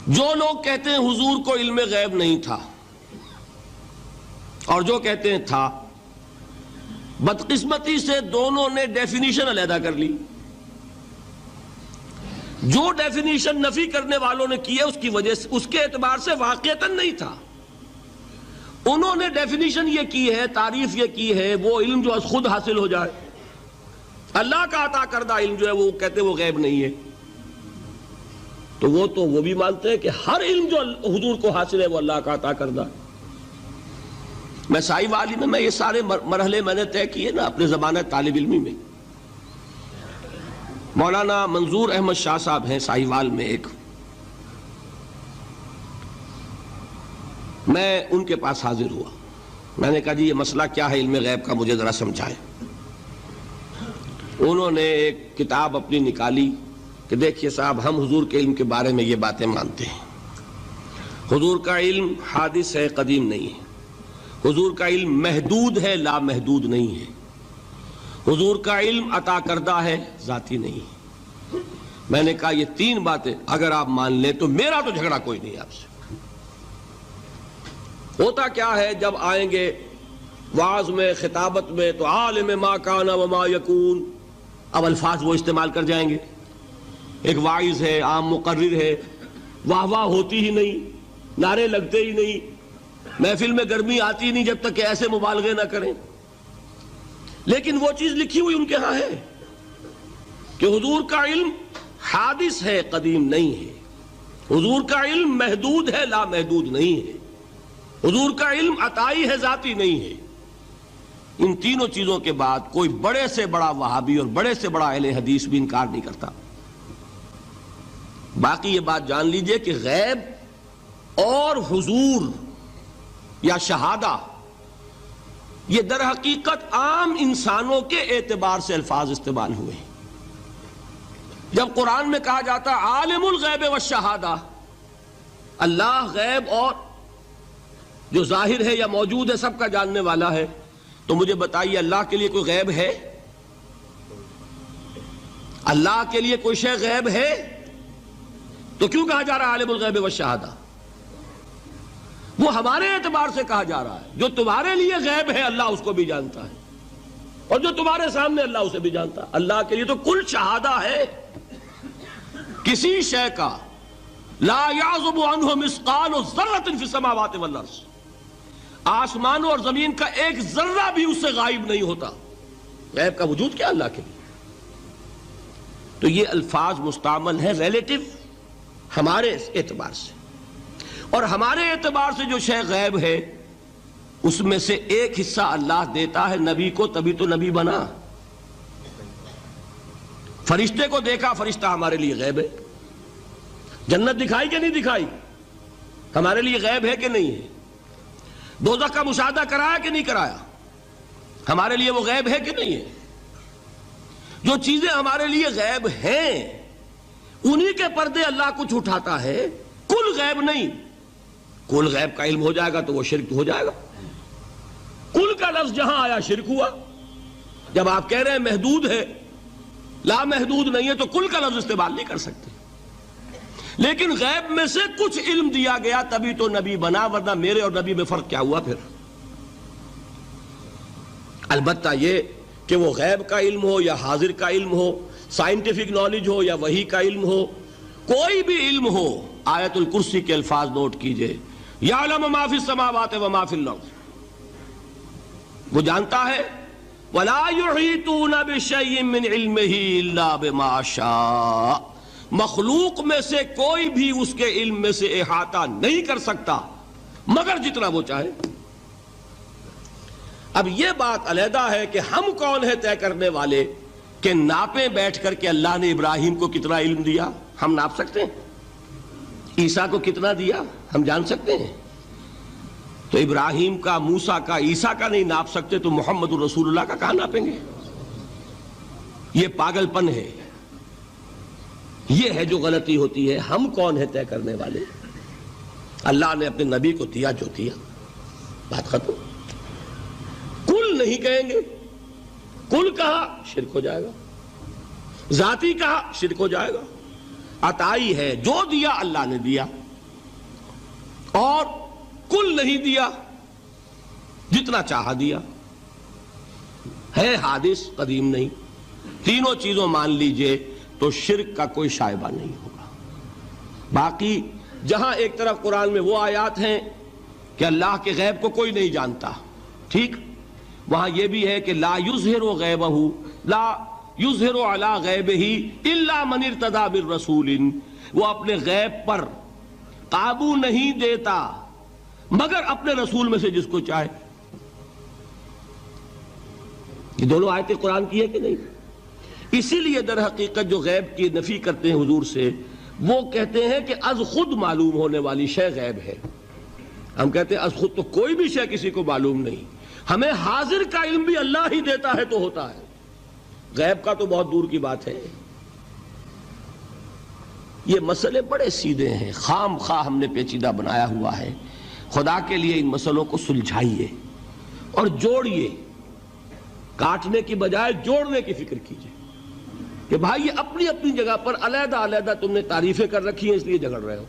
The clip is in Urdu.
جو لوگ کہتے ہیں حضور کو علم غیب نہیں تھا اور جو کہتے ہیں تھا، بدقسمتی سے دونوں نے ڈیفینیشن علیحدہ کر لی۔ جو ڈیفینیشن نفی کرنے والوں نے کی ہے اس کی وجہ سے، اس کے اعتبار سے واقعتاً نہیں تھا۔ انہوں نے ڈیفینیشن یہ کی ہے، تعریف یہ کی ہے، وہ علم جو خود حاصل ہو جائے، اللہ کا عطا کردہ علم جو ہے وہ کہتے ہیں وہ غیب نہیں ہے۔ تو وہ بھی مانتے ہیں کہ ہر علم جو حضور کو حاصل ہے وہ اللہ کا عطا کردہ ہے۔ میں سائی والی میں یہ سارے مرحلے میں نے طے کیے نا اپنے زمانہ طالب علمی میں۔ مولانا منظور احمد شاہ صاحب ہیں سائی وال میں ایک، میں ان کے پاس حاضر ہوا، میں نے کہا جی یہ مسئلہ کیا ہے علم غیب کا، مجھے ذرا سمجھائیں۔ انہوں نے ایک کتاب اپنی نکالی کہ دیکھیے صاحب، ہم حضور کے علم کے بارے میں یہ باتیں مانتے ہیں، حضور کا علم حادث ہے، قدیم نہیں ہے، حضور کا علم محدود ہے، لا محدود نہیں ہے، حضور کا علم عطا کردہ ہے، ذاتی نہیں ہے۔ میں نے کہا یہ تین باتیں اگر آپ مان لیں تو میرا تو جھگڑا کوئی نہیں آپ سے۔ ہوتا کیا ہے جب آئیں گے وعظ میں، خطابت میں، تو عالم ما کان وما یکون، اب الفاظ وہ استعمال کر جائیں گے۔ ایک واعظ ہے، عام مقرر ہے، واہ واہ ہوتی ہی نہیں، نعرے لگتے ہی نہیں، محفل میں گرمی آتی نہیں جب تک کہ ایسے مبالغے نہ کریں۔ لیکن وہ چیز لکھی ہوئی ان کے ہاں ہے کہ حضور کا علم حادث ہے، قدیم نہیں ہے، حضور کا علم محدود ہے، لا محدود نہیں ہے، حضور کا علم عطائی ہے، ذاتی نہیں ہے۔ ان تینوں چیزوں کے بعد کوئی بڑے سے بڑا وہابی اور بڑے سے بڑا اہل حدیث بھی انکار نہیں کرتا۔ باقی یہ بات جان لیجئے کہ غیب اور حضور یا شہادہ یہ در حقیقت عام انسانوں کے اعتبار سے الفاظ استعمال ہوئے ہیں۔ جب قرآن میں کہا جاتا عالم الغیب والشہادہ، اللہ غیب اور جو ظاہر ہے یا موجود ہے سب کا جاننے والا ہے، تو مجھے بتائیے اللہ کے لیے کوئی غیب ہے؟ اللہ کے لیے کوئی شے غیب ہے؟ تو کیوں کہا جا رہا ہے عالم الغیب والشہادہ؟ وہ ہمارے اعتبار سے کہا جا رہا ہے، جو تمہارے لیے غیب ہے اللہ اس کو بھی جانتا ہے، اور جو تمہارے سامنے اللہ اسے بھی جانتا ہے۔ اللہ کے لیے تو کل شہادہ ہے، کسی شے کا لا یعزب عنہ مثقال ذرۃ فی السماوات والارض، آسمانوں اور زمین کا ایک ذرہ بھی اس سے غائب نہیں ہوتا۔ غیب کا وجود کیا اللہ کے لیے؟ تو یہ الفاظ مستعمل ہیں ریلیٹو ہمارے اعتبار سے، اور ہمارے اعتبار سے جو شے غیب ہے اس میں سے ایک حصہ اللہ دیتا ہے نبی کو، تبھی تو نبی بنا۔ فرشتے کو دیکھا، فرشتہ ہمارے لیے غیب ہے۔ جنت دکھائی کہ نہیں دکھائی، ہمارے لیے غیب ہے کہ نہیں ہے۔ دوزخ کا مشاہدہ کرایا کہ نہیں کرایا، ہمارے لیے وہ غیب ہے کہ نہیں ہے۔ جو چیزیں ہمارے لیے غیب ہیں انہی کے پردے اللہ کچھ اٹھاتا ہے، کل غیب نہیں۔ کل غیب کا علم ہو جائے گا تو وہ شرک ہو جائے گا۔ کل کا لفظ جہاں آیا شرک ہوا۔ جب آپ کہہ رہے ہیں محدود ہے، لا محدود نہیں ہے، تو کل کا لفظ استعمال نہیں کر سکتے۔ لیکن غیب میں سے کچھ علم دیا گیا تبھی تو نبی بنا، ورنہ میرے اور نبی میں فرق کیا ہوا پھر؟ البتہ یہ کہ وہ غیب کا علم ہو یا حاضر کا علم ہو، سائنٹیفک نالج ہو یا وحی کا علم ہو، کوئی بھی علم ہو، آیت الکرسی کے الفاظ نوٹ کیجئے، یعلم ما فی السماوات وما فی الارض، وہ جانتا ہے، ولا یحیطون بشیء من علمہ الا بما شاء، مخلوق میں سے کوئی بھی اس کے علم میں سے احاطہ نہیں کر سکتا مگر جتنا وہ چاہے۔ اب یہ بات علیحدہ ہے کہ ہم کون ہے طے کرنے والے کہ ناپیں بیٹھ کر کہ اللہ نے ابراہیم کو کتنا علم دیا، ہم ناپ سکتے ہیں؟ عیسیٰ کو کتنا دیا ہم جان سکتے ہیں؟ تو ابراہیم کا، موسیٰ کا، عیسیٰ کا نہیں ناپ سکتے تو محمد الرسول اللہ کا کہاں ناپیں گے؟ یہ پاگل پن ہے، یہ ہے جو غلطی ہوتی ہے۔ ہم کون ہے طے کرنے والے؟ اللہ نے اپنے نبی کو دیا جو دیا، بات ختم۔ کل نہیں کہیں گے، کل کہا شرک ہو جائے گا، ذاتی کہا شرک ہو جائے گا۔ عطائی ہے، جو دیا اللہ نے دیا، نہیں دیا، جتنا چاہا دیا، ہے حادث، قدیم نہیں، تینوں چیزوں مان لیجئے تو شرک کا کوئی شائبہ نہیں ہوگا۔ باقی جہاں ایک طرف قرآن میں وہ آیات ہیں کہ اللہ کے غیب کو کوئی نہیں جانتا، ٹھیک، وہاں یہ بھی ہے کہ لا یظہر غیبہ، لا یظہر علی غیبہ الا من ارتضی بالرسول، وہ اپنے غیب پر قابو نہیں دیتا مگر اپنے رسول میں سے جس کو چاہے۔ یہ دونوں آیتیں قرآن کی ہے کہ نہیں؟ اسی لیے در حقیقت جو غیب کی نفی کرتے ہیں حضور سے، وہ کہتے ہیں کہ از خود معلوم ہونے والی شے غیب ہے۔ ہم کہتے ہیں از خود تو کوئی بھی شے کسی کو معلوم نہیں، ہمیں حاضر کا علم بھی اللہ ہی دیتا ہے تو ہوتا ہے، غیب کا تو بہت دور کی بات ہے۔ یہ مسئلے بڑے سیدھے ہیں، خام خواہ ہم نے پیچیدہ بنایا ہوا ہے۔ خدا کے لیے ان مسئلوں کو سلجھائیے اور جوڑیے، کاٹنے کی بجائے جوڑنے کی فکر کیجیے کہ بھائی یہ اپنی اپنی جگہ پر علیحدہ علیحدہ تم نے تعریفیں کر رکھی ہیں اس لیے جھگڑ رہے ہو۔